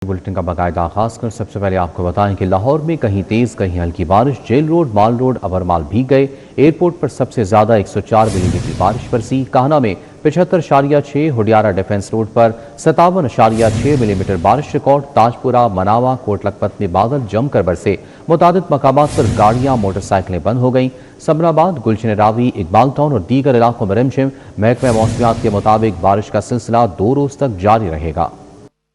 Bulletin کا باقاعدہ آغاز کر سب سے پہلے آپ کو بتائیں کہ لاہور میں کہیں تیز کہیں ہلکی بارش، جیل روڈ، مال روڈ، ابرمال بھیگ گئے۔ ایئرپورٹ پر سب سے زیادہ 104 ملی میٹر بارش برسی۔ کاہنہ میں 75.6، ہڈیارہ ڈیفنس روڈ پر 57.6 ملی میٹر بارش ریکارڈ۔ تاجپورہ، مناوا، کوٹ لکھپت میں بادل جم کر برسے۔ متعدد مقامات پر گاڑیاں، موٹر سائیکلیں بند ہو گئیں۔ سمر آباد، گلشن راوی، اقبال ٹاؤن اور دیگر علاقوں میں رمجم۔ محکمہ موسمیات کے مطابق بارش کا سلسلہ 2 روز تک جاری رہے گا۔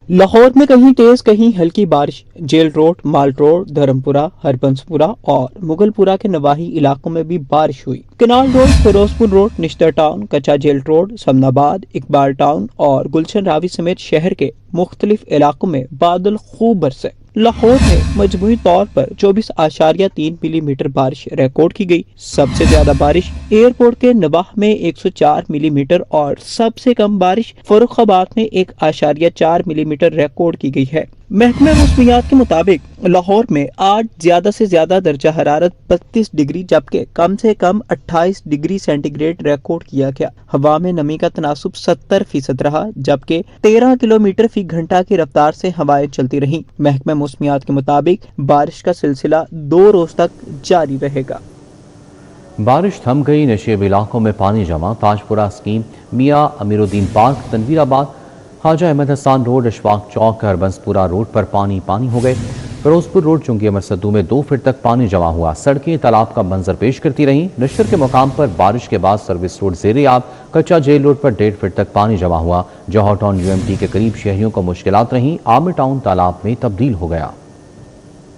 لاہور میں کہیں تیز کہیں ہلکی بارش، جیل روڈ، مال روڈ، دھرمپورہ، ہربنس پورہ اور مغل پورہ کے نواحی علاقوں میں بھی بارش ہوئی۔ کنال روڈ، فیروز پور روڈ، نشتر ٹاؤن، کچا جیل روڈ، سمر آباد، اقبال ٹاؤن اور گلشن راوی سمیت شہر کے مختلف علاقوں میں بادل خوب برسے۔ لاہور میں مجموعی طور پر 24.3 ملی میٹر بارش ریکارڈ کی گئی۔ سب سے زیادہ بارش ایئرپورٹ کے نواح میں 104 ملی میٹر اور سب سے کم بارش فروخ آباد میں 1.4 ملی میٹر ریکارڈ کی گئی ہے۔ محکمہ موسمیات کے مطابق لاہور میں آج زیادہ سے زیادہ درجہ حرارت 32 ڈگری جبکہ کم سے کم 28 ڈگری سینٹی گریڈ ریکارڈ کیا گیا۔ ہوا میں نمی کا تناسب 70% رہا جبکہ 13 کلومیٹر فی گھنٹہ کی رفتار سے ہوائیں چلتی رہیں۔ محکمہ موسمیات کے مطابق بارش کا سلسلہ 2 روز تک جاری رہے گا۔ بارش تھم گئی، نشیب علاقوں میں پانی جمع۔ تاجپورہ اسکیم، میاں امیر الدین پارک، تنویر آباد، خواجہ احمد حسان روڈ، اشفاق چوک، ہربنس پورہ روڈ پر پانی ہو گئے۔ فیروز پور روڈ، چنگی امر صدو میں 2 فٹ تک پانی جمع ہوا۔ سڑکیں تالاب کا منظر پیش کرتی رہیں۔ نشتر کے مقام پر بارش کے بعد سروس روڈ زیر آب، کچا جیل روڈ پر 1.5 فٹ تک پانی جمع ہوا۔ جوہر ٹاؤن UMT کے قریب شہریوں کو مشکلات رہیں۔ عامر ٹاؤن تالاب میں تبدیل ہو گیا۔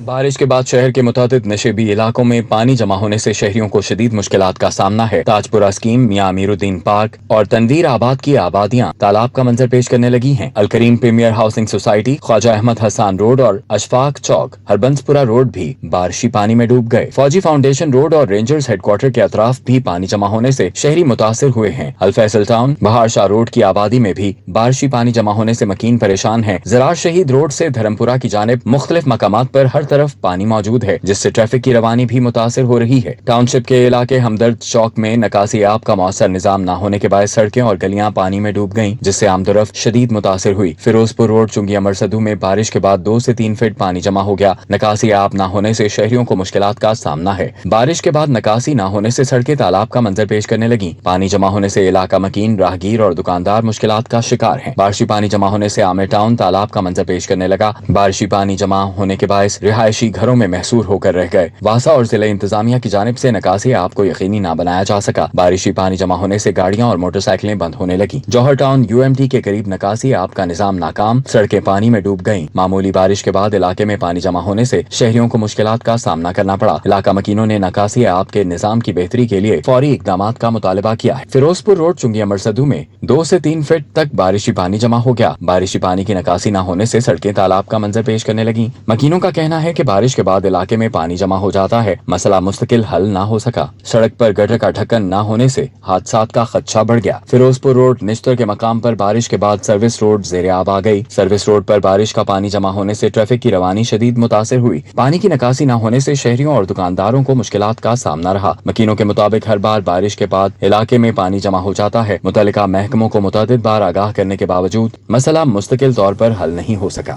بارش کے بعد شہر کے متعدد نشیبی علاقوں میں پانی جمع ہونے سے شہریوں کو شدید مشکلات کا سامنا ہے۔ تاجپورہ اسکیم، میاں امیر الدین پارک اور تنویر آباد کی آبادیاں تالاب کا منظر پیش کرنے لگی ہیں۔ الکریم premiere housing society, Khwaja Ahmad حسان روڈ اور اشفاق چوک، ہربنس پورہ روڈ بھی بارشی پانی میں ڈوب گئے۔ فوجی فاؤنڈیشن روڈ اور رینجرز ہیڈ کوارٹر کے اطراف بھی پانی جمع ہونے سے شہری متاثر ہوئے ہیں۔ الفیصل ٹاؤن، بہار شاہ روڈ کی آبادی میں بھی بارشی پانی جمع ہونے سے مکین پریشان ہیں۔ زراعت شہید روڈ سے دھرمپورہ کی جانب مختلف مقامات پر ہر طرف پانی موجود ہے جس سے ٹریفک کی روانی بھی متاثر ہو رہی ہے۔ ٹاؤن شپ کے علاقے ہمدرد چوک میں نکاسی آب کا مؤثر نظام نہ ہونے کے باعث سڑکیں اور گلیاں پانی میں ڈوب گئیں جس سے آمد و رفت شدید متاثر ہوئی۔ فیروز پور روڈ، چنگی امر صدو میں بارش کے بعد 2 سے 3 فٹ پانی جمع ہو گیا۔ نکاسی آب نہ ہونے سے شہریوں کو مشکلات کا سامنا ہے۔ بارش کے بعد نکاسی نہ ہونے سے سڑکیں تالاب کا منظر پیش کرنے لگیں۔ پانی جمع ہونے سے علاقہ مکین، راہگیر اور دکاندار مشکلات کا شکار ہیں۔ بارشی پانی جمع ہونے سے عامر ٹاؤن تالاب کا منظر پیش کرنے لگا۔ بارشی پانی جمع ہونے کے باعث رہائشی گھروں میں محصور ہو کر رہ گئے۔ واسا اور ضلع انتظامیہ کی جانب سے نکاسی آب کو یقینی نہ بنایا جا سکا۔ بارشی پانی جمع ہونے سے گاڑیاں اور موٹر سائیکلیں بند ہونے لگیں۔ جوہر ٹاؤن UMT کے قریب نکاسی آب کا نظام ناکام، سڑکیں پانی میں ڈوب گئیں۔ معمولی بارش کے بعد علاقے میں پانی جمع ہونے سے شہریوں کو مشکلات کا سامنا کرنا پڑا۔ علاقہ مکینوں نے نکاسی آب کے نظام کی بہتری کے لیے فوری اقدامات کا مطالبہ کیا ہے۔ فیروز پور روڈ، چنگی امر صدو میں 2 سے 3 فٹ تک بارشی پانی جمع ہو گیا۔ بارشی پانی کی نکاسی نہ ہونے سے سڑکیں تالاب کا منظر پیش کرنے لگیں۔ مکینوں کا کہنا ہے کہ بارش کے بعد علاقے میں پانی جمع ہو جاتا ہے، مسئلہ مستقل حل نہ ہو سکا۔ سڑک پر گٹر کا ڈھکن نہ ہونے سے حادثات کا خدشہ بڑھ گیا۔ فیروز پور روڈ، نشتر کے مقام پر بارش کے بعد سروس روڈ زیر آب آ گئی۔ سروس روڈ پر بارش کا پانی جمع ہونے سے ٹریفک کی روانی شدید متاثر ہوئی۔ پانی کی نکاسی نہ ہونے سے شہریوں اور دکانداروں کو مشکلات کا سامنا رہا۔ مکینوں کے مطابق ہر بار بارش کے بعد علاقے میں پانی جمع ہو جاتا ہے۔ متعلقہ محکموں کو متعدد بار آگاہ کرنے کے باوجود مسئلہ مستقل طور پر حل نہیں ہو سکا۔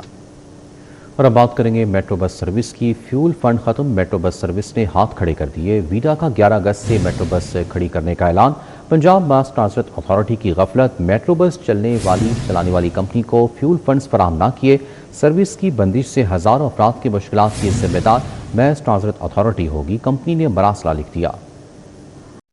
اور اب بات کریں گے میٹرو بس سروس کی۔ فیول فنڈ ختم، میٹرو بس سروس نے ہاتھ کھڑے کر دیے۔ ویڈا کا 11 اگست سے میٹرو بس کھڑی کرنے کا اعلان۔ پنجاب ماس ٹرانزٹ اتھارٹی کی غفلت، میٹرو بس چلانے والی کمپنی کو فیول فنڈز فراہم نہ کیے۔ سروس کی بندش سے ہزاروں افراد کی مشکلات کی ذمہ دار ماس ٹرانزٹ اتھارٹی ہوگی، کمپنی نے مراسلہ لکھ دیا۔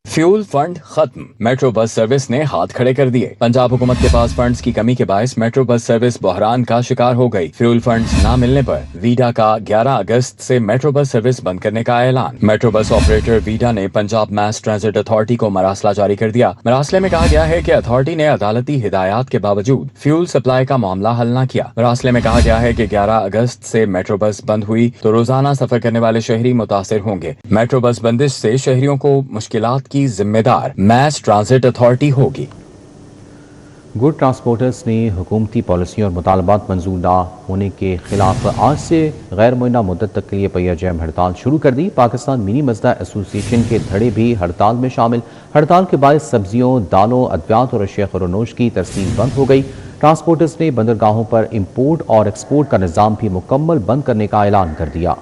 فیول فنڈ ختم، میٹرو بس سروس نے ہاتھ کھڑے کر دیے۔ پنجاب حکومت کے پاس فنڈز کی کمی کے باعث میٹرو بس سروس بحران کا شکار ہو گئی۔ فیول فنڈز نہ ملنے پر ویڈا کا 11 اگست سے میٹرو بس سروس بند کرنے کا اعلان۔ میٹرو بس آپریٹر ویڈا نے پنجاب ماس ٹرانزٹ اتھارٹی کو مراسلہ جاری کر دیا۔ مراسلے میں کہا گیا ہے کہ اتھارٹی نے عدالتی ہدایات کے باوجود فیول سپلائی کا معاملہ حل نہ کیا۔ مراسلے میں کہا گیا ہے کہ 11 اگست سے میٹرو بس بند ہوئی تو روزانہ سفر کرنے والے شہری متاثر ہوں گے۔ میٹرو بس بندش سے شہریوں کو مشکلات کی ذمہ دار ماس ٹرانزٹ اتھارٹی ہوگی۔ گڈ ٹرانسپورٹرز نے حکومتی پالیسی اور مطالبات منظور نہ ہونے کے خلاف آج سے غیر معینہ مدت تک کے لیے پہیہ جام ہڑتال شروع کر دی۔ پاکستان منی مزدہ ایسوسی ایشن کے دھڑے بھی ہڑتال میں شامل۔ ہڑتال کے باعث سبزیوں، دالوں، ادویات اور اشیاء خورونوش کی ترسیل بند ہو گئی۔ ट्रांसपोर्टर्स ने बंदरगाहों पर इंपोर्ट और एक्सपोर्ट का निज़ाम भी मुकम्मल बंद करने का ऐलान कर दिया।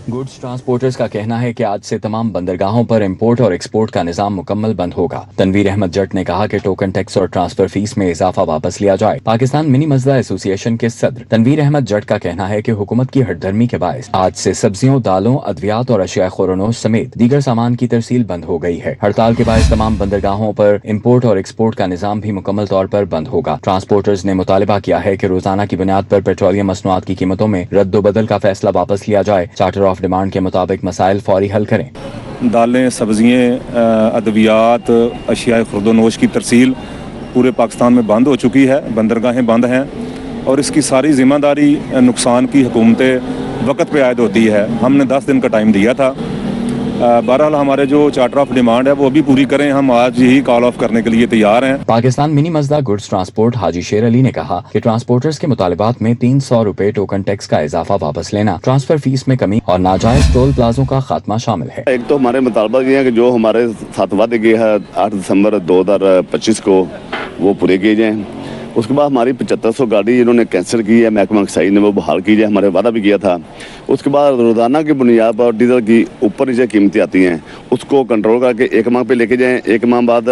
गुड्स ट्रांसपोर्टर्स का कहना है कि आज से तमाम बंदरगाहों पर इंपोर्ट और एक्सपोर्ट का निजाम मुकम्मल बंद होगा। तनवीर अहमद जट ने कहा कि टोकन टैक्स और ट्रांसफर फीस में इजाफा वापस लिया जाए। पाकिस्तान मिनी मजदा एसोसिएशन के सदर तनवीर अहमद जट का कहना है कि हुकूमत की हठधर्मी के बायस आज से सब्जियों, दालों, अद्वियात और अशिया खुरनोश समेत दीगर सामान की तरसील बंद हो गई है। हड़ताल के बायस तमाम बंदरगाहों पर इंपोर्ट और एक्सपोर्ट का निजाम भी मुकम्मल तौर पर बंद होगा। ट्रांसपोर्टर्स ने मुतालिबा किया है कि रोजाना की बुनियाद पर पेट्रोलियम मसनूआत की कीमतों में रद्दोबदल का फैसला वापस लिया जाए। चार्टर ऑफ डिमांड के मुताबिक मसाइल फौरी हल करें। दालें, सब्जियाँ, अद्वियात, अशिया खुर्दोनोश की तरसील पूरे पाकिस्तान में बंद हो चुकी है। बंदरगाहें बंद हैं और इसकी सारी जिम्मेदारी नुकसान की हुकूमतें वक्त पे आयद होती है। हमने 10 दिन का टाइम दिया था। बहरहाल हमारे जो चार्टर ऑफ डिमांड है वो भी पूरी करें। हम आज ही कॉल ऑफ करने के लिए तैयार हैं। पाकिस्तान मिनी मजदा गुड्स ट्रांसपोर्ट हाजी शेर अली ने कहा कि ट्रांसपोर्टर्स के मुतालिबात में 300 रुपए टोकन टैक्स का इजाफा वापस लेना, ट्रांसफर फीस में कमी और नाजायज टोल प्लाजों का खात्मा शामिल है। एक तो हमारे मुतालबा ये है कि जो हमारे साथ वादे किए हैं 8 दिसंबर 2025 को वो पूरे किए जाएँ। उसके बाद हमारी 7500 गाड़ी इन्होंने कैंसिल की है, महकमा एक्साइज ने वो बहाल की जाए, हमारे वादा भी किया था। उसके बाद रोज़ाना की बुनियाद पर डीजल की ऊपर नीचे कीमतें आती हैं, उसको कंट्रोल करके 1 माह पे लेके जाएं, 1 माह बाद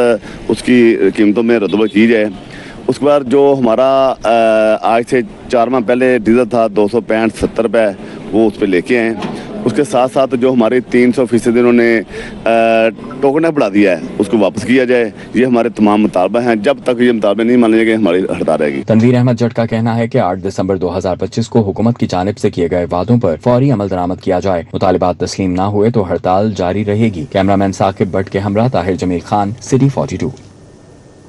उसकी कीमतों में रद्दबदल की जाए। उसके बाद जो हमारा आज से 4 माह पहले डीजल था 265-70 रुपये, वो उस पर लेके आएँ। उसके साथ साथ जो हमारे 300% इन्होंने टोकन बढ़ा दिया है उसको वापस किया जाए। ये हमारे तमाम मुतालबे हैं। जब तक ये मुतालबे नहीं माने जाएंगे हमारी हड़ताल रहेगी। तनवीर अहमद जट का कहना है कि 8 दिसंबर 2025 को हुकूमत की जानिब से किए गए वादों पर फौरी अमल दरामद किया जाए। मुतालिबात तस्लीम ना हुए तो हड़ताल जारी रहेगी। कैमरामैन साकिब भट्ट के हमरा Tahir Jamil Khan, city 42।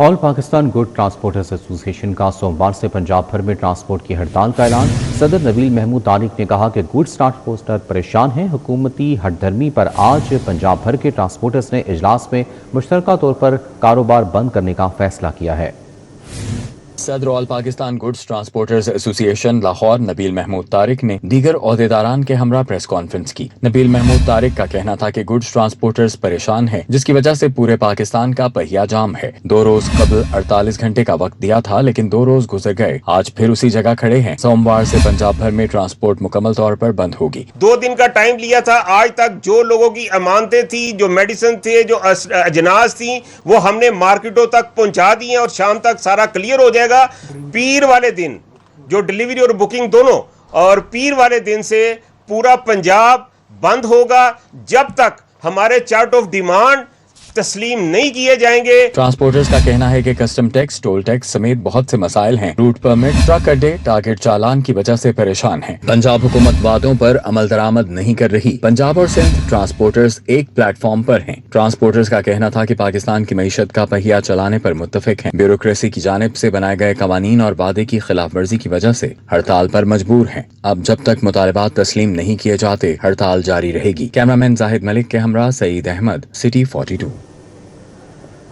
All Pakistan good transporters association का सोमवार से पंजाब भर में ट्रांसपोर्ट की हड़ताल का ऐलान। सदर नबील महमूद तारिक ने कहा कि गुड्स ट्रांसपोर्टर परेशान हैं। हुकूमती हठधर्मी पर आज पंजाब भर के ट्रांसपोर्टर्स ने इजलास में मुश्तरका तौर पर कारोबार बंद करने का फैसला किया है। सदर all Pakistan goods transporters association Lahore Nabeel Mahmood Tariq ने दीगर ओहदेदारान के हमरा प्रेस कॉन्फ्रेंस की। नबील महमूद तारिक का कहना था कि गुड्स ट्रांसपोर्टर्स परेशान हैं, जिसकी वजह से पूरे पाकिस्तान का पहिया जाम है। 2 रोज कबल 48 घंटे का वक्त दिया था, लेकिन 2 रोज गुजर गए। आज फिर उसी जगह खड़े हैं। सोमवार से पंजाब भर में ट्रांसपोर्ट मुकम्मल तौर पर बंद होगी। 2 दिन का टाइम लिया था। आज तक जो लोगों की अमानतें थी, जो मेडिसिन थे, जो अजनास थी, वो हमने मार्केटों तक पहुंचा दी हैं और शाम तक सारा क्लियर हो जाएगा। पीर वाले दिन जो डिलीवरी और बुकिंग दोनों, और पीर वाले दिन से पूरा पंजाब बंद होगा जब तक हमारे चार्ट ऑफ डिमांड तस्लीम नहीं किए जाएंगे। ट्रांसपोर्टर्स का कहना है कि कस्टम टैक्स, टोल टैक्स समेत बहुत से मसाइल हैं। रूट परमिट, ट्रक अड्डे, टारगेट चालान की वजह से परेशान हैं। पंजाब हुकूमत वादों पर अमल दरामद नहीं कर रही। पंजाब और सिंध ट्रांसपोर्टर्स एक प्लेटफॉर्म पर हैं। ट्रांसपोर्टर्स का कहना था कि पाकिस्तान की मईशत का पहिया चलाने पर मुत्तफिक हैं। ब्यूरोक्रेसी की जानिब से बनाए गए कवानीन और वादे की खिलाफ वर्जी की वजह से हड़ताल पर मजबूर हैं। अब जब तक मुतालिबात तस्लीम नहीं किए जाते हड़ताल जारी रहेगी। कैमरामैन जाहिद मलिक के हमरा सईद अहमद, सिटी 42।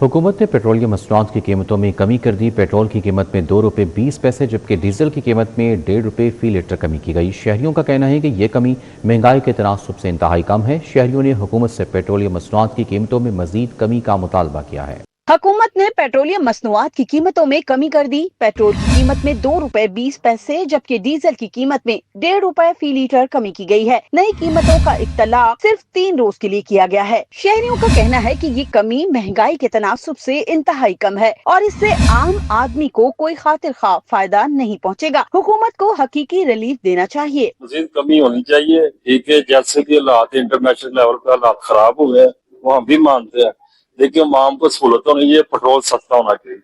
हुकूमत ने पेट्रोलियम मसनूआत की कीमतों में कमी कर दी। पेट्रोल की कीमत में 2 रुपये 20 पैसे जबकि डीजल की कीमत में 1.5 रुपये फी लीटर कमी की गई। शहरियों का कहना है कि यह कमी महंगाई के तनासुब से इंतहाई कम है। शहरियों ने हुकूमत से पेट्रोलियम मसनूआत की कीमतों में मजीद कमी का मुतालबा किया है। हुकूमत ने पेट्रोलियम मसनूआत की कीमतों में कमी कर दी। पेट्रोल की कीमत में 2 रुपए 20 पैसे जबकि डीजल की कीमत में 1.5 रुपए फी लीटर कमी की गई है। नई कीमतों का इत्तलाक सिर्फ 3 रोज के लिए किया गया है। शहरियों का कहना है कि ये कमी महंगाई के तनासुब से इंतहाई कम है और इससे आम आदमी को कोई खातिर खा फायदा नहीं पहुँचेगा। हुकूमत को हकीकी रिलीफ देना चाहिए। मजीद कमी होनी चाहिए। ठीक है, जैसे की हालात इंटरनेशनल लेवल पे हालात खराब हुए हैं वो हम भी मानते हैं, लेकिन आम को सहूलत होनी चाहिए। पेट्रोल सस्ता होना चाहिए।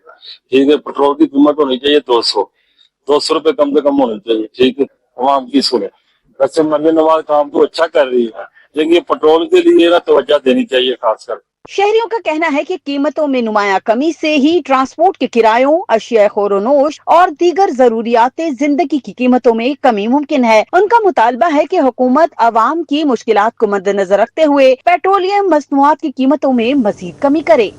ठीक है, पेट्रोल की कीमत होनी चाहिए 200 रुपए कम से कम होनी चाहिए। ठीक है, आवाम की सुने। वैसे मरियम नवाज काम तो अच्छा कर रही है, लेकिन ये पेट्रोल के लिए ना तवज्जो देनी चाहिए खासकर। शहरियों का कहना है कि कीमतों में नुमाया कमी से ही ट्रांसपोर्ट के किरायों, अशिया खोरोनोश और दीगर जरूरियात जिंदगी की कीमतों में कमी मुमकिन है। उनका मुतालबा है कि हुकूमत अवाम की मुश्किलात को मद्देनजर रखते हुए पेट्रोलियम मसनूआत की कीमतों में मजीद कमी करे।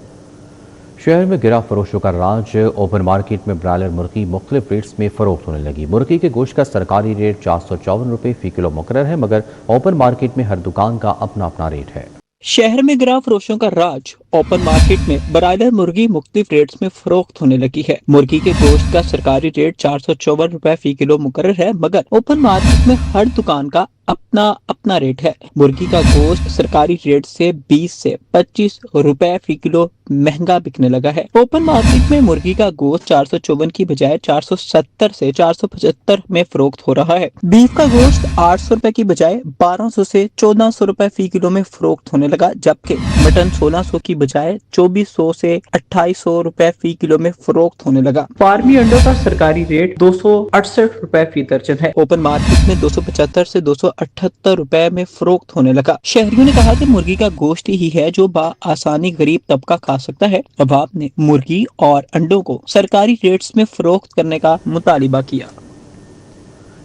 शहर में गिरा फरोशों का राज। ओपन मार्केट में ब्रायलर मुर्गी मुख्तलिफ रेट्स में फरोख्त होने लगी। मुर्गी के गोश्त का सरकारी रेट 454 रुपये फी किलो मुकर्रर है, मगर ओपन मार्केट में हर दुकान का अपना अपना रेट है। शहर में गिरा फरोशों का राज। ओपन मार्केट में ब्रायलर मुर्गी मुख्तलिफ रेट्स में फरोख्त होने लगी है। मुर्गी के गोश्त का सरकारी रेट 454 रुपए फी किलो मुकर्रर है, मगर ओपन मार्केट में हर दुकान का अपना रेट है। मुर्गी का गोश्त सरकारी रेट से 20 से 25 रुपए फी किलो महंगा बिकने लगा है। ओपन मार्केट में मुर्गी का गोश्त 454 की बजाय 470 से 475 में फरोख्त हो रहा है। बीफ का गोश्त 800 रुपए की बजाय 1200 से 1400 रुपए फी किलो में फरोख्त होने लगा, जबकि मटन 1600 की बजाय 2400 से 2800 रुपए फी किलो में फरोख्त होने लगा। फार्मी अंडों का सरकारी रेट 268 रुपए फी दर्जन है। ओपन मार्केट में 275 से 278 रुपए में फरोख्त होने लगा। शहरियों ने कहा कि मुर्गी का गोश्त ही है जो आसानी गरीब तबका खा सकता है। अवाम ने मुर्गी और अंडों को सरकारी रेट्स में फरोख्त करने का मुतालिबा किया।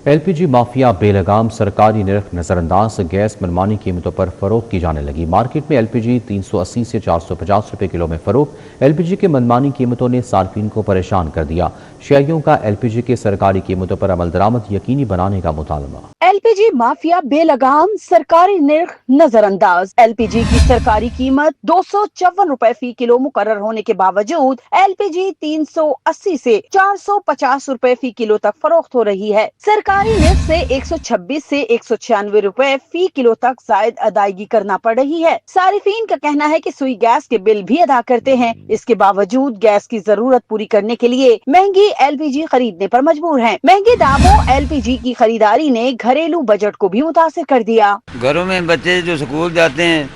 एलपीजी माफिया बेलगाम, सरकारी निर्ख नजरअंदाज, गैस मनमानी कीमतों पर फरोख्त की जाने लगी। मार्केट में एलपीजी 380 से 450 रुपए किलो में फरोख्त। एलपीजी के मनमानी कीमतों ने सार्फिन को परेशान कर दिया। शहरियों का एलपीजी के सरकारी कीमतों पर अमल दरामद यकीनी बनाने का मुतालबा। एलपीजी माफिया बेलगाम, सरकारी निर्ख नजरअंदाज। एलपीजी की सरकारी कीमत 254 रुपए फी किलो मुकर्रर होने के बावजूद एलपीजी 380 से 450 रुपए फी किलो तक फरोख्त हो रही है। सरकारी निर्ख से 126 से 196 रुपए फी किलो तक जायद अदायगी करना पड़ रही है। सारिफीन का कहना है कि सुई गैस के बिल भी अदा करते हैं, इसके बावजूद गैस की जरूरत पूरी करने के लिए महंगी एलपीजी खरीदने पर मजबूर हैं। महंगे दामों एलपीजी की खरीदारी ने घरेलू बजट को भी मुतासिर कर दिया। घरों में बच्चे जो स्कूल जाते हैं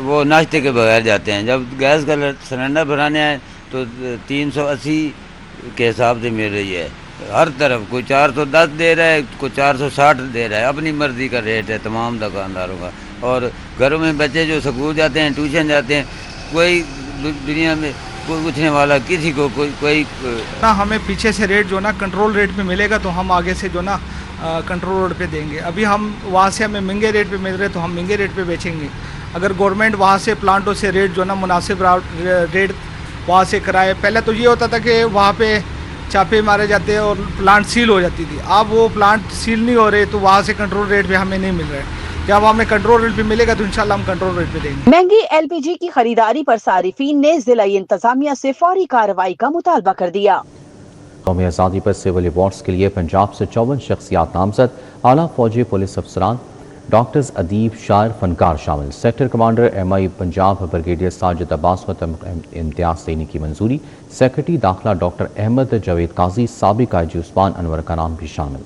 वो नाश्ते के बगैर जाते हैं। जब गैस का सिलेंडर भराने आए तो 380 के हिसाब से मिल रही है। हर तरफ कोई 410 दे रहा है, कोई 460 दे रहा है। अपनी मर्जी का रेट है तमाम दुकानदारों का। और घरों में बच्चे जो स्कूल जाते हैं, ट्यूशन जाते हैं, कोई दुनिया में कोई पूछने वाला किसी को कोई ना हमें पीछे से रेट जो ना कंट्रोल रेट पे मिलेगा तो हम आगे से जो ना कंट्रोल रेट पे देंगे। अभी हम वहाँ से हमें महंगे रेट पे मिल रहे तो हम महंगे रेट पे बेचेंगे। अगर गवर्नमेंट वहाँ से प्लांटों से रेट जो ना मुनासिब रेट वहाँ से कराए। पहले तो ये होता था कि वहाँ पे छापे मारे जाते और प्लांट सील हो जाती थी। अब वो प्लांट सील नहीं हो रहे तो वहाँ से कंट्रोल रेट पे हमें नहीं मिल रहा है। जब हमें कंट्रोल रेट पे मिलेगा तो इंशाल्लाह हम कंट्रोल रेट पे देंगे। महंगी एलपीजी की खरीदारी पर सारिफीन ने जिला इंतजामिया से फौरी कार्रवाई का मुतालबा कर दिया। कौमी आज़ादी पर सिविल अवार्ड्स के लिए पंजाब से 54 शख्सियात नामजद। आला फौजी पुलिस अफसरान, डॉक्टर्स अदीब, शायर, फनकार शामिल। Sector commander MI Punjab brigadier Sajid Abbas को इम्तियाज देने की मंजूरी। सेक्रेटरी दाखिला डॉक्टर अहमद जावेद काजी, साबिक IG उस्मान अनवर का नाम भी शामिल।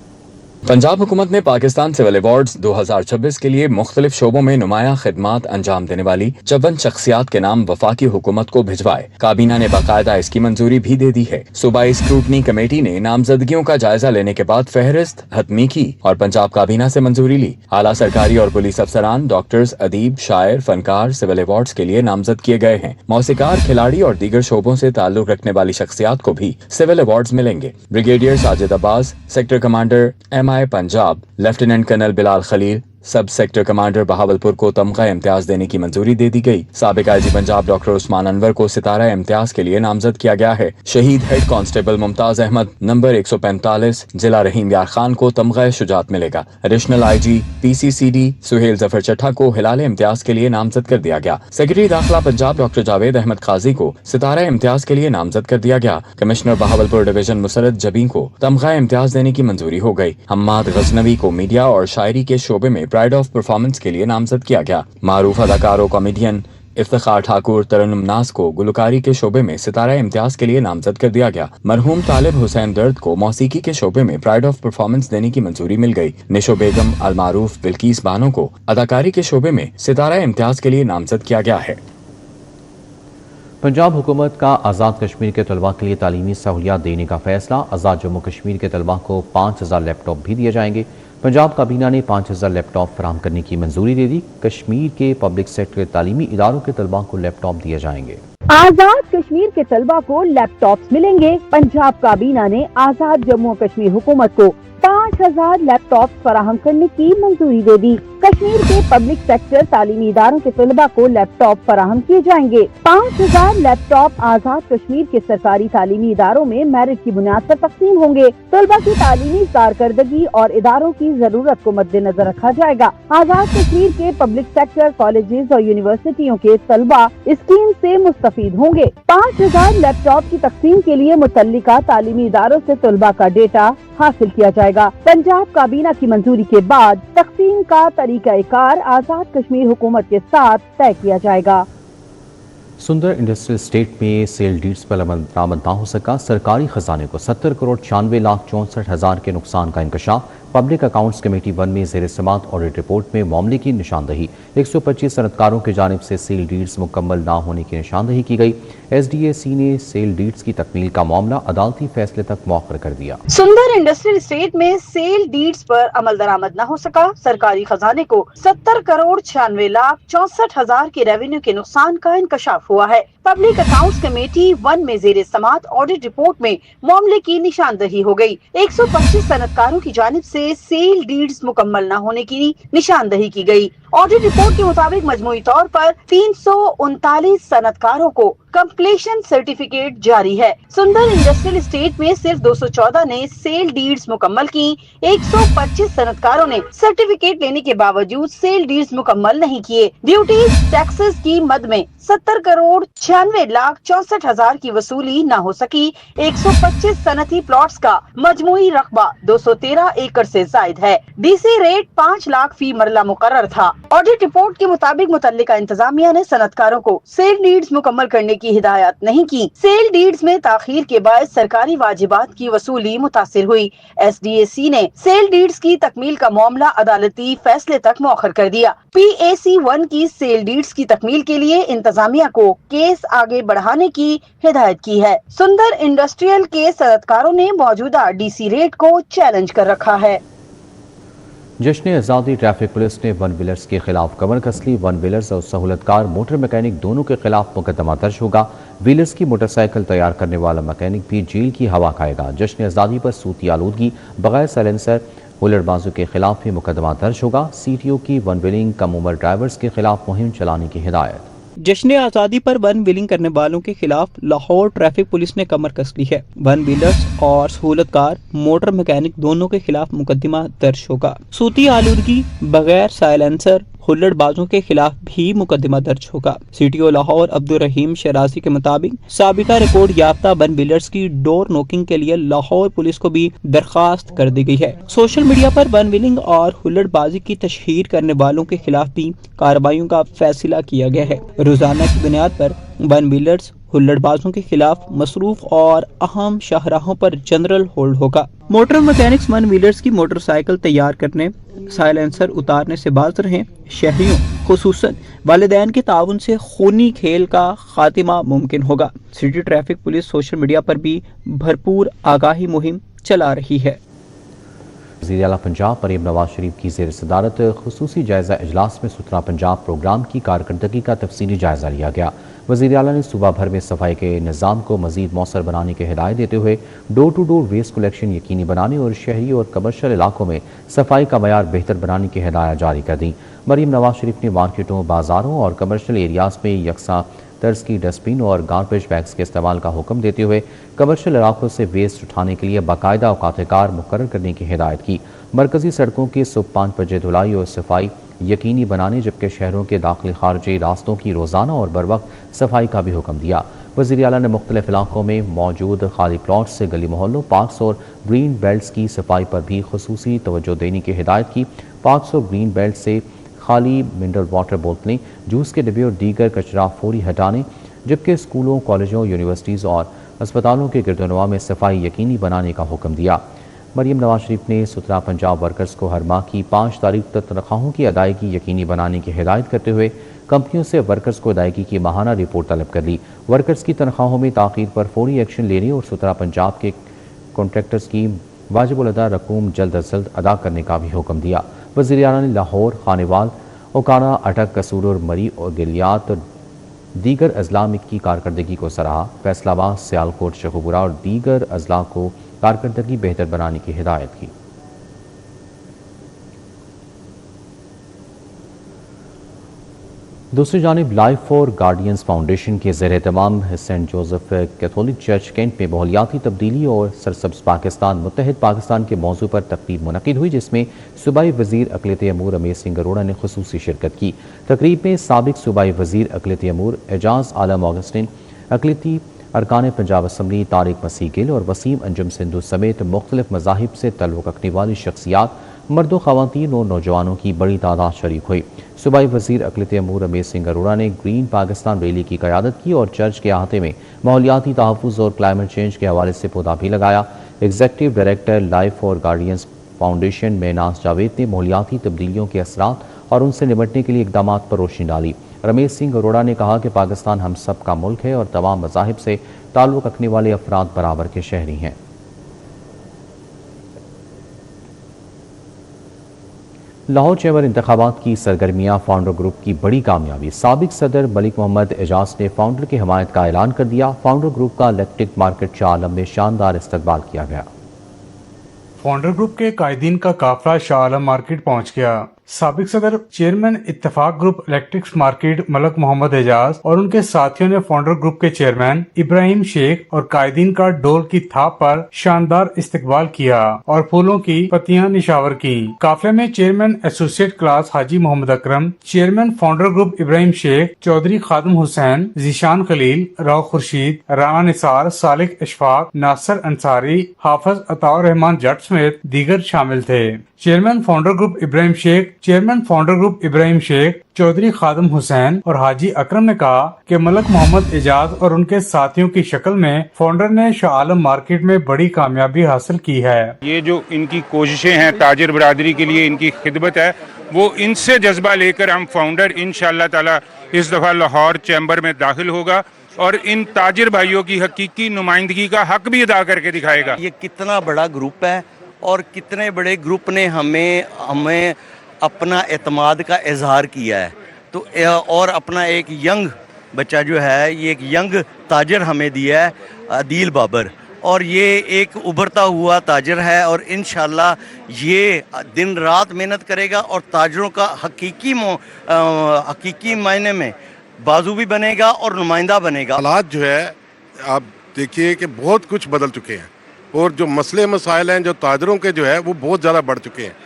पंजाब हुकूमत ने पाकिस्तान सिविल अवार्ड्स 2026 के लिए मुख्तलिफ शोबों में नुमाया खिदमात अंजाम देने वाली 54 शख्सियात के नाम वफाकी हुकूमत को भिजवाए। काबीना ने बाकायदा इसकी मंजूरी भी दे दी है। सूबाई स्क्रूटनी कमेटी ने नामजदगियों का जायजा लेने के बाद फहरिस्त हतमी की और पंजाब काबीना से मंजूरी ली। आला सरकारी और पुलिस अफसरान, डॉक्टर्स, अदीब, शायर, फनकार सिविल अवार्ड्स के लिए नामजद किए गए हैं। मौसीकार, खिलाड़ी और दीगर शोबों से ताल्लुक रखने वाली शख्सियात को भी सिविल अवार्ड्स मिलेंगे। Brigadier Sajid Abbas, sector commander MI Punjab, lieutenant colonel Bilal Khalil, sub sector commander Bahawalpur को तमगा इम्तियाज देने की मंजूरी दे दी गई। साबिक IG पंजाब डॉक्टर उस्मान अनवर को सितारा इम्तियाज के लिए नामजद किया गया है। शहीद head constable Mumtaz Ahmed number 145 जिला रहीम यार खान को तमगा शुजात मिलेगा। Additional IG PCCD Suhail Zafar Chattha को हिलाल इम्तियाज के लिए नामजद कर दिया गया। सेक्रेटरी दाखिला पंजाब डॉक्टर जावेद अहमद काजी को सितारा इम्तियाज के लिए नामजद कर दिया गया। कमिश्नर बहावलपुर डिवीजन मुसरत जबी को तमगा इम्तियाज देने की मंजूरी हो गई। हम्माद गजनवी को मीडिया और शायरी के शोबे में प्राइड ऑफ परफॉर्मेंस के लिए नामजद किया गया। मारूफ अदाकार और कॉमेडियन इफ्तिखार ठाकुर तरन्नुम नाज को गुलकारी के शोबे में सितारा इम्तियाज के लिए नामजद कर दिया गया। मरहूम तालिब हुसैन दर्द को मौसीकी के शोबे में प्राइड ऑफ परफॉर्मेंस देने की मंजूरी मिल गई। निशो बेगम, अलमारूफ, बिल्किस बानो को अदाकारी के शोबे में सितारा इम्तियाज के लिए नामजद किया गया है। पंजाब हुकूमत का आज़ाद कश्मीर के तलबा के लिए तालीमी सहूलियात देने का फैसला। आज़ाद जम्मू कश्मीर के तलबा को 5000 लैपटॉप भी दिए जाएंगे। पंजाब काबीना ने 5000 लैपटॉप फराहम करने की मंजूरी दे दी। कश्मीर के पब्लिक सेक्टर तालीमी इदारों के तलबा को लैपटॉप दिए जाएंगे। आजाद कश्मीर के तलबा को लैपटॉप्स मिलेंगे। पंजाब काबीना ने आजाद जम्मू कश्मीर हुकूमत को 5000 लैपटॉप फराहम करने की मंजूरी दे दी। कश्मीर के पब्लिक सेक्टर तालीमी इदारों के तलबा को लैपटॉप फराहम किए जाएंगे। 5000 लैपटॉप आजाद कश्मीर के सरकारी तालीमी इदारों में मेरिट की बुनियाद पर तकसीम होंगे। तलबा की तालीमी कारकर्दगी और इदारों की जरूरत को मद्देनजर रखा जाएगा। आजाद कश्मीर के पब्लिक सेक्टर कॉलेजेस और यूनिवर्सिटियों के तलबा स्कीम से मुस्तफीद होंगे। 5000 लैपटॉप की तकसीम के लिए मुतल्लिका तालीमी इदारों से तलबा का डेटा हासिल किया जाएगा। पंजाब काबीना की मंजूरी के बाद तकसीम का तरीकाकार आजाद कश्मीर हुकूमत के साथ तय किया जाएगा। सुंदर इंडस्ट्रियल स्टेट में सेल डीड्स पर अमल दरामद ना हो सका, सरकारी खजाने को 70 करोड़ 96,64,000 के नुकसान का इंकशाफ। पब्लिक अकाउंट्स कमेटी 1 में ज़ेर समात ऑडिट रिपोर्ट में मामले की निशानदही। 125 सनतकारों की जानिब से सेल डीड्स मुकम्मल ना होने की निशानदही की गई। SDAC ने सेल डीड्स की तकमील का मामला अदालती फैसले तक मौखर कर दिया। सुंदर इंडस्ट्रियल स्टेट में सेल डीड्स पर अमल दरामद न हो सका, सरकारी खजाने को 70 करोड़ 96,64,000 के रेवेन्यू के नुकसान का इंकशाफ हुआ है। पब्लिक अकाउंट्स कमेटी 1 में ज़ेर समात ऑडिट रिपोर्ट में मामले की निशानदही हो गई। 125 सनतकारों की जानिब से सेल डीड्स मुकम्मल न होने की निशानदही की गई। ऑडिट रिपोर्ट के मुताबिक मजमूई तौर पर 339 सनतकारों को कंप्लीशन सर्टिफिकेट जारी है। सुंदर इंडस्ट्रियल स्टेट में सिर्फ 214 ने सेल डीड्स मुकम्मल की। 125 सनतकारों ने सर्टिफिकेट लेने के बावजूद सेल डीड्स मुकम्मल नहीं किए। ड्यूटीज टैक्सेस की मद में 70 करोड़ 96,64,000 की वसूली न हो सकी। 125 सनती प्लॉट्स का मजमूई रकबा 213 एकड़ से जायद है। DC रेट 5 लाख फी मरला मुकर्रर था। ऑडिट रिपोर्ट के मुताबिक मुतल्लिका इंतजामिया ने सनतकारों को सेल डीड्स मुकम्मल करने की हिदायत नहीं की। सेल डीड्स में ताखीर के बाद सरकारी वाजिबात की वसूली मुतासिर हुई। SDAC ने सेल डीड्स की तकमील का मामला अदालती फैसले तक मौखर कर दिया। PAC 1 की सेल डीड्स की तकमील के लिए इंतजामिया को केस आगे बढ़ाने की हिदायत की है। सुंदर इंडस्ट्रियल के सनतकारों ने मौजूदा DC रेट को चैलेंज कर रखा है। जश्न आज़ादी ट्रैफिक पुलिस ने वन व्हीलर्स के खिलाफ कमर कस ली। वन व्हीलर्स और सहूलतकार मोटर मैकेनिक दोनों के खिलाफ मुकदमा दर्ज होगा। व्हीलर्स की मोटरसाइकिल तैयार करने वाला मैकेनिक भी जेल की हवा खाएगा। जश्न आज़ादी पर सूती आलूदगी, बगैर साइलेंसर, हुल्लड़बाजों के खिलाफ भी मुकदमा दर्ज होगा। CTO की वन व्हीलिंग कम उम्र ड्राइवर्स के खिलाफ मुहिम चलाने की हिदायत। जश्न आज़ादी पर वन व्हीलिंग करने वालों के खिलाफ लाहौर ट्रैफिक पुलिस ने कमर कस ली है। वन व्हीलर्स और सहूलतकार मोटर मैकेनिक दोनों के खिलाफ मुकदमा दर्ज होगा। सूती आलूदगी, बगैर साइलेंसर, हुल्लड़बाजों के खिलाफ भी मुकदमा दर्ज होगा। CTO लाहौर अब्दुल रहीम शराजी के मुताबिक साबिका रिकॉर्ड याफ्ता वन व्हीलर्स की डोर नॉकिंग के लिए लाहौर पुलिस को भी दरखास्त कर दी गई है। सोशल मीडिया पर वन व्हीलिंग और हुल्लड़बाजी की तशहीर करने वालों के खिलाफ भी कार्रवाइयों का फैसला किया गया है। रोजाना की बुनियाद पर वन व्हीलर्स, हुल्लड़बाजों के खिलाफ मसरूफ और अहम शाहराहों पर जनरल होल्ड होगा। मोटर मैकेनिक्स वन व्हीलर्स की मोटरसाइकिल तैयार करने, साइलेंसर उतारने से बाज रहें। शहरियों खुसूसन वालिदैन के ताउन से खूनी खेल का खात्मा मुमकिन होगा। City traffic police social media पर भी भरपूर आगाही मुहिम चला रही है। वज़ीर आला पंजाब मरीम नवाज शरीफ की ज़ेर सदारत खुसूसी जायज़ा इजलास में सुथरा पंजाब प्रोग्राम की कारकर्दगी का तफसीली जायज़ा लिया गया। वज़ीर आला ने सूबा भर में सफाई के निज़ाम को मज़ीद मौसर बनाने की हिदायत देते हुए door to door waste collection यकीनी बनाने और शहरी और कमर्शियल इलाकों में सफाई का मयार बेहतर बनाने की हिदायत जारी कर दी। मरीम नवाज शरीफ ने मार्केटों, बाज़ारों और कमर्शियल एरियाज़ में यकसा तर्ज की डस्टबिन और गार्बेज बैग्स के इस्तेमाल का हुक्म देते हुए कमर्शियल इलाकों से वेस्ट उठाने के लिए बाकायदा औकात-ए-कार मुकर्रर करने की हिदायत की। मरकजी सड़कों की सुबह 5 बजे धुलाई और सफाई यकीनी बनाने, जबकि शहरों के दाखिली खारजी रास्तों की रोज़ाना और बर वक्त सफाई का भी हुक्म दिया। वज़ीर आला ने मुख्तलिफ इलाकों में मौजूद खाली प्लॉट्स से गली मोहल्लों, पार्क्स और ग्रीन बेल्ट्स की सफाई पर भी खुसूसी तवज्जो देने की हिदायत की। पार्क्स और ग्रीन बेल्ट से खाली मिनरल वाटर बोतलें, जूस के डिब्बे और दीगर कचरा फौरी हटाने, जबकि स्कूलों, कॉलेजों, यूनिवर्सिटीज़ और अस्पतालों के गिरदोनवा में सफाई यकीनी बनाने का हुक्म दिया। मरीम नवाज शरीफ ने सुथरा पंजाब वर्कर्स को हर माह की 5 तारीख तक तनख्वाहों की अदायगी यकीनी बनाने की हिदायत करते हुए कंपनियों से वर्कर्स को अदायगी की माहाना रिपोर्ट तलब कर ली। वर्कर्स की तनख्वाहों में ताख़ीर पर फौरी एक्शन लेने और सुथरा पंजाब के कॉन्ट्रैक्टर्स की वाजिब अदा रकूम जल्द अज जल्द अदा करने का भी हुक्म दिया। वज़ीर आला ने लाहौर, खानेवाल, ओकाना, अटक, कसूर और मरी और गिलियात दीगर अजला में की कारकर्दगी को सराहा। फैसलाबाद, सियालकोट, शेखुपुरा और दीगर अजला को कारकर्दगी बेहतर बनाने की हिदायत की। दूसरी जानिब लाइफ फॉर गार्डियंस फाउंडेशन के ज़ेर एहतमाम saint Joseph Catholic church cantt में माहौलियाती तब्दीली और सरसब्ज़ पाकिस्तान मुत्तहिद पाकिस्तान के मौजू पर तकरीब मुनक़िद हुई, जिसमें सूबाई वज़ीर अक़लियत अमूर रमेश सिंह अरोड़ा ने खुसूसी शिरकत की। तकरीब में साबिक़ सूबाई वज़ीर अक़लियत अमूर एजाज आलम ऑगस्टिन, अक़लियती अरकान पंजाब असम्बली तारिक मसीह गिल और वसीम अंजुम सिंधु समेत मुख्तलिफ मज़ाहिब से तल्लुक़ रखने वाली शख्सियात, मर्दों, ख़वातीन और नौजवानों की बड़ी तादाद शरीक हुई। सूबाई वज़ीर अक़लियत अमूर रमेश सिंह अरोड़ा ने ग्रीन पाकिस्तान रैली की क़यादत की और चर्च के अहाते में माहौलियाती तहफ़्फ़ुज़ और क्लाइमेट चेंज के हवाले से पौधा भी लगाया। Executive director life for guardians foundation Menaz Javed ने माहौलियाती तब्दीलियों के असरात और उनसे निपटने के लिए इक़दामात पर रोशनी डाली। रमेश सिंह अरोड़ा ने कहा कि पाकिस्तान हम सब का मुल्क है और तमाम मज़ाहिब से ताल्लुक़ रखने वाले अफराद बराबर के शहरी हैं। लाहौर चैम्बर इंतखाबात की सरगर्मियां फाउंडर ग्रुप की बड़ी कामयाबी। साबिक सदर मलिक मोहम्मद एजाज ने फाउंडर की हमायत का ऐलान कर दिया। फाउंडर ग्रुप का इलेक्ट्रिक मार्केट शाह आलम में शानदार इस्तकबाल किया गया। फाउंडर ग्रुप के कायदीन का काफिला शाह आलम मार्केट पहुंच गया। साबिक सदर chairman Ittefaq group electrics market Malik Muhammad Ijaz और उनके साथियों ने फाउंडर ग्रुप के चेयरमैन इब्राहिम शेख और कायदीन का डोल की थाप पर शानदार इस्तकबाल किया और फूलों की पत्तियां निशावर की। काफिले में chairman associate class Haji Mohammad Akram, chairman founder group Ibrahim Sheikh, Chaudhry Khadim Hussain, Zeeshan Khalil, Rao Khurshid, Rana Nisar, Salik Ishfaq, Nasir Ansari, Hafiz Ataur Rehman Jat समेत दीगर शामिल थे। Chairman founder group Ibrahim Sheikh, chairman founder group Ibrahim Sheikh, Chaudhry Khadim Hussain और हाजी अकरम ने कहा कि मलिक मोहम्मद एजाज और उनके साथियों की शक्ल में फाउंडर ने शाह आलम मार्केट में बड़ी कामयाबी हासिल की है। ये जो इनकी कोशिशें हैं ताजिर बरादरी के लिए, इनकी खिदमत है, वो इनसे जज्बा लेकर हम फाउंडर इंशाअल्लाह ताला इस दफा लाहौर चैम्बर में दाखिल होगा और इन ताजिर भाइयों की हकीकी नुमाइंदगी का हक भी अदा करके दिखाएगा। ये कितना बड़ा ग्रुप है और कितने बड़े ग्रुप ने हमें अपना एतमाद का इजहार किया है। तो और अपना एक यंग बच्चा जो है, ये एक यंग ताजर हमें दिया है, अदील बाबर, और ये एक उभरता हुआ ताजर है और इंशाल्लाह ये दिन रात मेहनत करेगा और ताजरों का हकीकी मायने में बाजू भी बनेगा और नुमाइंदा बनेगा। हालात जो है आप देखिए कि बहुत कुछ बदल चुके हैं और जो मसले मसाइल हैं जो ताजरों के जो है वो बहुत ज़्यादा बढ़ चुके हैं।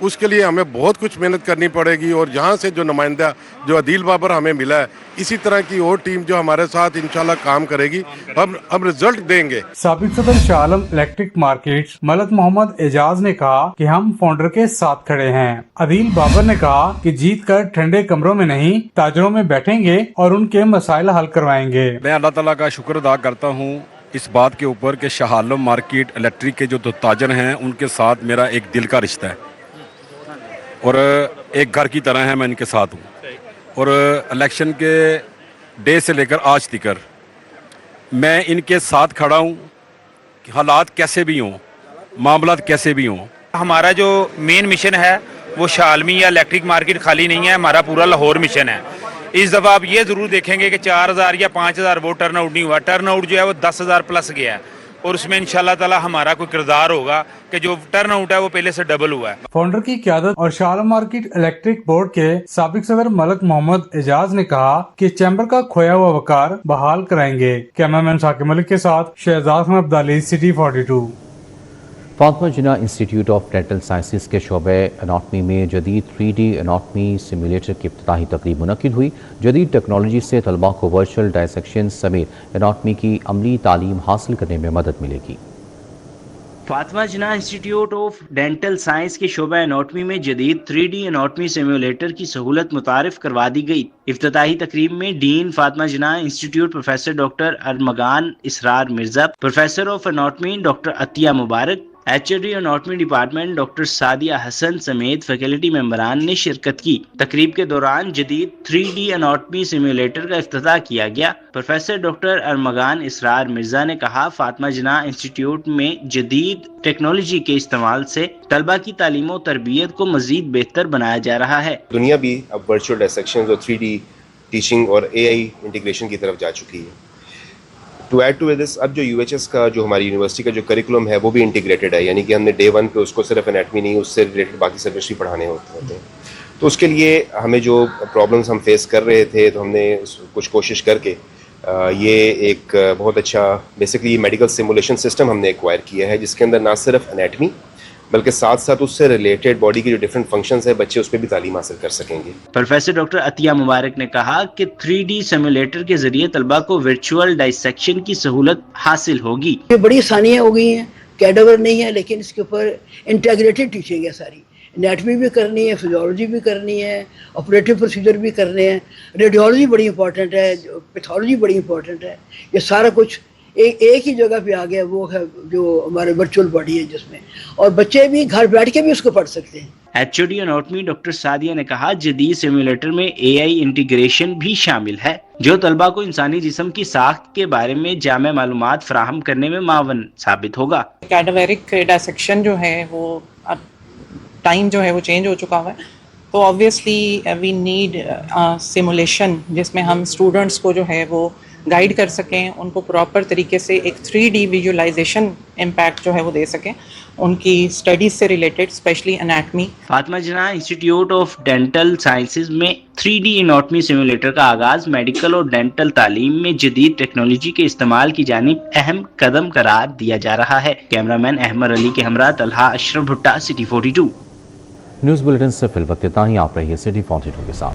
उसके लिए हमें बहुत कुछ मेहनत करनी पड़ेगी और यहाँ से जो नुमाइंदा जो अदील बाबर हमें मिला है, इसी तरह की और टीम जो हमारे साथ इंशाल्लाह काम करेगी, हम रिजल्ट देंगे। साबिक सदर शाह आलम इलेक्ट्रिक मार्केट मलिक मोहम्मद एजाज ने कहा कि हम फाउंडर के साथ खड़े हैं। अदील बाबर ने कहा कि जीत कर ठंडे कमरों में नहीं ताजरों में बैठेंगे और उनके मसाइल हल करवाएंगे। मैं अल्लाह ताला का शुक्र अदा करता हूँ इस बात के ऊपर कि शाह आलम मार्केट इलेक्ट्रिक के जो ताजर हैं उनके साथ मेरा एक दिल का रिश्ता है और एक घर की तरह है। मैं इनके साथ हूँ और इलेक्शन के डे से लेकर आज तक मैं इनके साथ खड़ा हूँ। हालात कैसे भी हों, मामलात कैसे भी हों, हमारा जो मेन मिशन है वो शाह आलमी या इलेक्ट्रिक मार्केट खाली नहीं है, हमारा पूरा लाहौर मिशन है। इस दफ़ा आप ये ज़रूर देखेंगे कि 4000 या 5000 वोट टर्नआउट नहीं हुआ, टर्नआउट जो है वो 10,000 प्लस गया है और उसमें इंशाल्लाह ताला हमारा कोई किरदार होगा कि जो टर्नआउट है वो पहले से डबल हुआ है। फाउंडर की क़यादत और Shah Alam market electric board के साबिक सदर मलिक मोहम्मद एजाज ने कहा कि चैम्बर का खोया हुआ वकार बहाल कराएंगे। कैमरामैन साकिब मलिक के साथ Shahzad Abdali, city 42। Fatima Jinnah institute of dental sciences के शोबे एनाटमी में जदीद 3D एनाटमी सिमुलेटर की इफ्तिताही तकरीब मुनक्किद हुई। जदीद टेक्नोलॉजी से तलबा को वर्चुअल डायसेक्शन समेत एनाटमी की अमली तालीम हासिल करने में मदद मिलेगी। Fatima Jinnah institute of dental science के शोबा एनाटमी में जदीद 3D एनाटमी सिमुलेटर की सहूलत मुतारिफ करवा दी गई। इफ्तिताही तकरीब में dean Fatima Jinnah institute professor doctor Armaghan Israr Mirza, professor of anatomy doctor Atiya Mubarak, HOD anatomy department doctor Sadia Hasan समेत फैकल्टी मेंबरान ने शिरकत की। तकरीब के दौरान जदीद 3D एनाटमी सिमुलेटर का इफ्तिताह किया गया। प्रोफेसर डॉक्टर अरमगान इसरार मिर्जा ने कहा, फातिमा जिन्ना इंस्टीट्यूट में जदीद टेक्नोलॉजी के इस्तेमाल से तलबा की तालीम और तरबियत को मजीद बेहतर बनाया जा रहा है। दुनिया भी अब वर्चुअल डायसेक्शन और 3D टीचिंग और AI इंटीग्रेशन की तरफ जा चुकी है। टू ऐड टू दिस, अब जो UHS का जो हमारी यूनिवर्सिटी का जो करिकुलम है वो भी इंटीग्रेटेड है, यानी कि हमने डे 1 पे उसको सिर्फ एनाटमी नहीं, उससे रिलेटेड बाकी सब्जेक्ट्स भी पढ़ाने होते हैं। تو اس کے لیے ہمیں جو پرابلمس ہم فیس کر رہے تھے تو ہم نے کچھ کوشش کر کے یہ ایک بہت اچھا بیسکلی میڈیکل سیمولیشن سسٹم ہم نے ایکوائر کیا ہے، جس کے اندر نہ صرف انیٹمی بلکہ ساتھ ساتھ اس سے ریلیٹڈ باڈی کی جو ڈفرینٹ فنکشنز ہیں بچے اس پہ بھی تعلیم حاصل کر سکیں گے۔ پروفیسر ڈاکٹر عطیہ مبارک نے کہا کہ 3D سیمولیٹر کے ذریعے طلبہ کو ورچوئل ڈائسیکشن کی سہولت حاصل ہوگی۔ یہ بڑی آسانیاں ہو گئی ہیں، کیڈاور نہیں ہے لیکن اس کے اوپر انٹیگریٹڈ ٹیچنگ ہے، ساری انیٹمی بھی کرنی ہے، فزیولوجی بھی کرنی ہے، آپریٹو پروسیجر بھی کرنے ہیں، ریڈیولوجی بڑی امپورٹنٹ ہے، پیتھولوجی بڑی امپورٹنٹ ہے، یہ سارا کچھ ایک ہی جگہ پہ آ گیا، وہ ہے جو ہمارے ورچوئل باڈی ہے جس میں، اور بچے بھی گھر بیٹھ کے بھی اس کو پڑھ سکتے ہیں۔ HOD اناٹمی ڈاکٹر سعدیہ نے کہا جدید سیمولیٹر میں AI انٹیگریشن بھی شامل ہے جو طلبہ کو انسانی جسم کی ساخت کے بارے میں جامع معلومات فراہم کرنے میں معاون ثابت ہوگا۔ کیڈاویرک ڈائسیکشن جو ہے وہ اب ٹائم جو ہے وہ چینج ہو چکا ہوا ہے، تو آبویسلی وی نیڈ سیمولیشن جس میں ہم اسٹوڈنٹس کو جو ہے وہ گائیڈ کر سکیں، ان کو پراپر طریقے سے ایک 3D ویژولائزیشن امپیکٹ جو ہے وہ دے سکیں ان کی اسٹڈیز سے related, especially anatomy. Fatima Jinnah institute of dental sciences میں 3D اناٹمی سیمولیٹر کا آغاز میڈیکل اور ڈینٹل تعلیم میں جدید ٹیکنالوجی کے استعمال کی جانب اہم قدم قرار دیا جا رہا ہے۔ کیمرامین احمد علی کے ہمراہ طلحہ اشرف بھٹا، سٹی 42۔ نیوز بلیٹن سے فی الوقت اتنا ہی، آپ رہیے سٹی 42 کے ساتھ۔